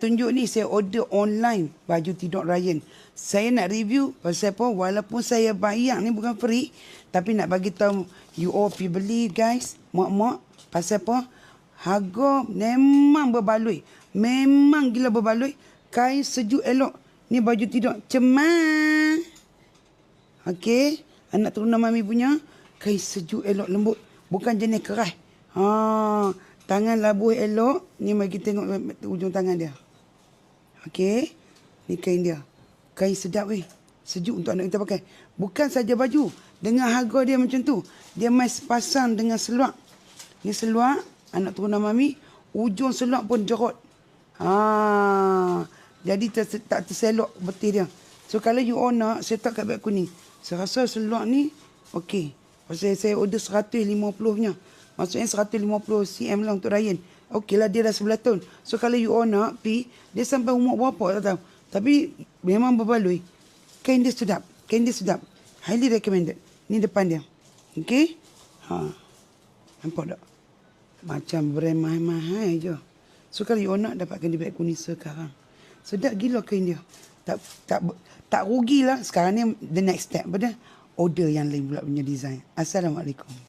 Tunjuk ni saya order online baju tidur Ryan. Saya nak review pasal apa? Walaupun saya bayar ni bukan free, tapi nak bagi tahu you all pergi beli guys, mak-mak. Pasal apa? Harga memang berbaloi. Memang gila berbaloi. Kain sejuk elok. Ni baju tidur cemang. Okey, anak turunan mami punya kain sejuk elok lembut, bukan jenis keras. Tangan labuh elok. Ni bagi tengok ujung tangan dia. Okey, ni kain dia. Kain sedap weh. Sejuk untuk anak kita pakai. Bukan saja baju. Dengan harga dia macam tu. Dia mas pasang dengan seluar. Ni seluar anak turunan mami. Ujung seluar pun jerut. Jadi tak terselok betis dia. So kalau you all nak, saya tak kat beg kuning. Saya rasa seluar ni okey. Pasal saya order 150 nya. Maksudnya 150 cm lah untuk Ryan. Okey lah, dia dah 11 tahun. So kalau you all nak pi, dia sampai umur berapa tak tahu. Tapi memang berbaloi. Kain dia sedap. Kain dia sedap. Highly recommended. Ni depan dia. Okey. Nampak tak? Macam brand mahal-mahal je. So kalau you all nak, dapatkan di beg kuning sekarang. Sedap gila kain dia. Tak rugilah. Sekarang ni the next step pada order yang lain pula punya design. Assalamualaikum.